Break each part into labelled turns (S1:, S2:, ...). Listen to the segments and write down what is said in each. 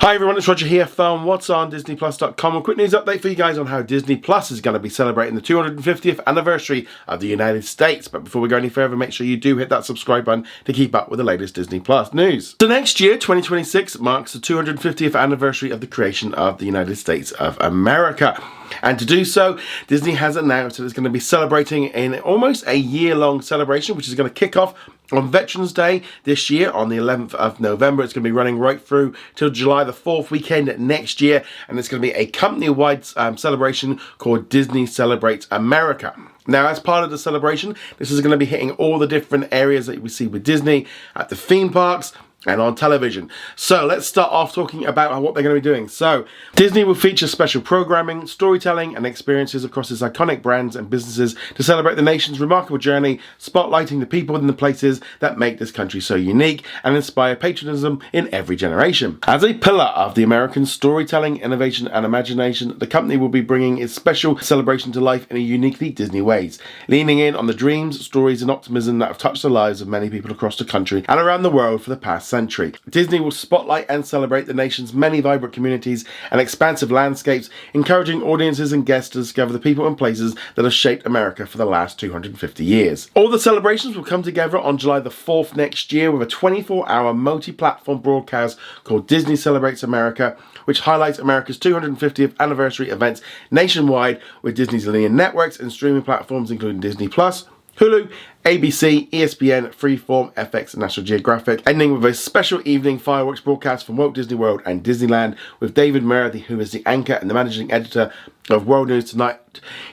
S1: Hi everyone, it's Roger here from What's on DisneyPlus.com. A quick news update for you guys on how Disney Plus is going to be celebrating the 250th anniversary of the United States. But before we go any further, make sure you do hit that subscribe button to keep up with the latest Disney Plus news. So next year, 2026, marks the 250th anniversary of the creation of the United States of America. And to do so, Disney has announced that it's going to be celebrating in almost a year-long celebration, which is going to kick off on Veterans Day this year on the 11th of November. It's going to be running right through till July the 4th weekend next year, and it's going to be a company-wide celebration called Disney Celebrates America. Now, as part of the celebration, this is going to be hitting all the different areas that we see with Disney at the theme parks and on television. So let's start off talking about what they're going to be doing. So Disney will feature special programming, storytelling and experiences across its iconic brands and businesses to celebrate the nation's remarkable journey, spotlighting the people and the places that make this country so unique and inspire patriotism in every generation. As a pillar of the American storytelling, innovation and imagination, the company will be bringing its special celebration to life in a uniquely Disney ways, leaning in on the dreams, stories and optimism that have touched the lives of many people across the country and around the world for the past century. Disney will spotlight and celebrate the nation's many vibrant communities and expansive landscapes, encouraging audiences and guests to discover the people and places that have shaped America for the last 250 years. All the celebrations will come together on July the 4th next year with a 24-hour multi-platform broadcast called Disney Celebrates America, which highlights America's 250th anniversary events nationwide with Disney's linear networks and streaming platforms including Disney Plus, Hulu, ABC, ESPN, Freeform, FX and National Geographic, ending with a special evening fireworks broadcast from Walt Disney World and Disneyland with David Muir, who is the anchor and the managing editor of World News Tonight.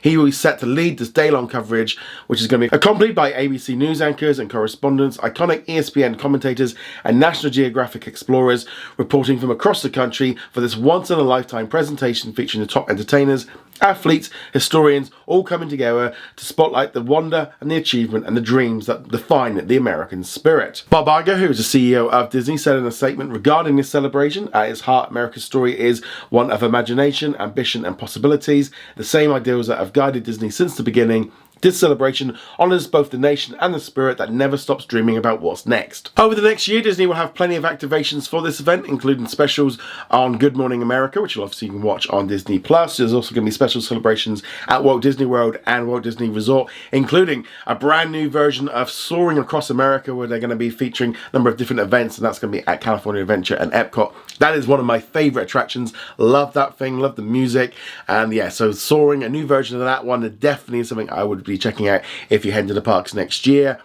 S1: He will be set to lead this day-long coverage, which is going to be accompanied by ABC News anchors and correspondents, iconic ESPN commentators and National Geographic explorers reporting from across the country for this once-in-a-lifetime presentation featuring the top entertainers, athletes, historians, all coming together to spotlight the wonder and the achievement and the dreams that define the American spirit. Bob Iger, who is the CEO of Disney, said in a statement regarding this celebration, at its heart, America's story is one of imagination, ambition and possibilities, the same ideals that have guided Disney since the beginning. This celebration honours both the nation and the spirit that never stops dreaming about what's next. Over the next year, Disney will have plenty of activations for this event, including specials on Good Morning America, which obviously you can watch on Disney Plus. There's also going to be special celebrations at Walt Disney World and Walt Disney Resort, including a brand new version of Soaring Across America, where they're going to be featuring a number of different events, and that's going to be at California Adventure and Epcot. That is one of my favourite attractions. Love that thing, love the music, and yeah, so Soaring, a new version of that one, definitely is something I would be checking out if you head to the parks next year.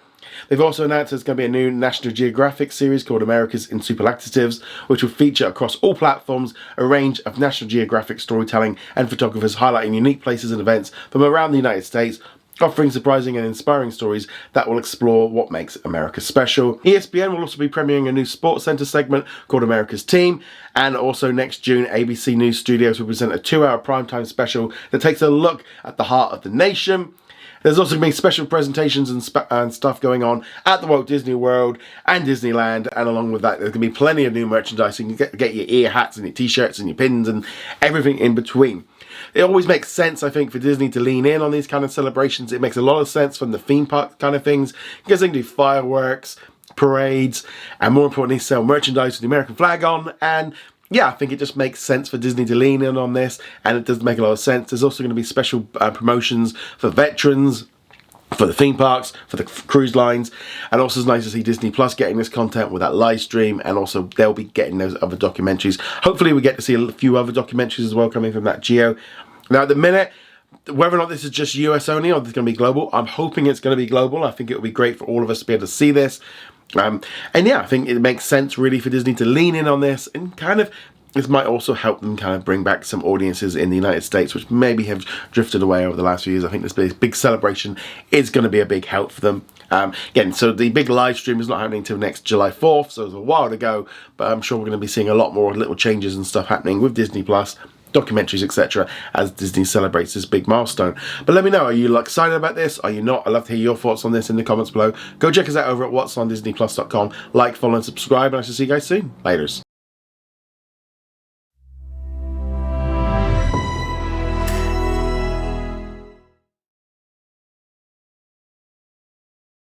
S1: They've also announced there's going to be a new National Geographic series called America's in Superlatives, which will feature across all platforms a range of National Geographic storytelling and photographers highlighting unique places and events from around the United States, offering surprising and inspiring stories that will explore what makes America special. ESPN will also be premiering a new Sports Center segment called America's Team, and also next June, ABC News Studios will present a 2-hour primetime special that takes a look at the heart of the nation. There's also going to be special presentations and stuff going on at the Walt Disney World and Disneyland, and along with that, there's going to be plenty of new merchandise. You can get your ear hats and your t-shirts and your pins and everything in between. It always makes sense, I think, for Disney to lean in on these kind of celebrations. It makes a lot of sense from the theme park kind of things, because they can do fireworks, parades, and more importantly, sell merchandise with the American flag on. And yeah, I think it just makes sense for Disney to lean in on this, and it does make a lot of sense. There's also going to be special promotions for veterans, for the theme parks, for the cruise lines, and also it's nice to see Disney Plus getting this content with that live stream, and also they'll be getting those other documentaries. Hopefully we get to see a few other documentaries as well coming from that Geo. Now at the minute, whether or not this is just US only or it's going to be global, I'm hoping it's going to be global. I think it will be great for all of us to be able to see this. And yeah, I think it makes sense really for Disney to lean in on this, and kind of this might also help them kind of bring back some audiences in the United States, which maybe have drifted away over the last few years. I think this big celebration is going to be a big help for them. Again, so the big live stream is not happening until next July 4th, so it's a while to go, but I'm sure we're going to be seeing a lot more little changes and stuff happening with Disney Plus, documentaries, etc., as Disney celebrates this big milestone. But let me know, are you excited about this? Are you not? I'd love to hear your thoughts on this in the comments below. Go check us out over at whatsondisneyplus.com. Like, follow and subscribe, and I shall see you guys soon. Laters.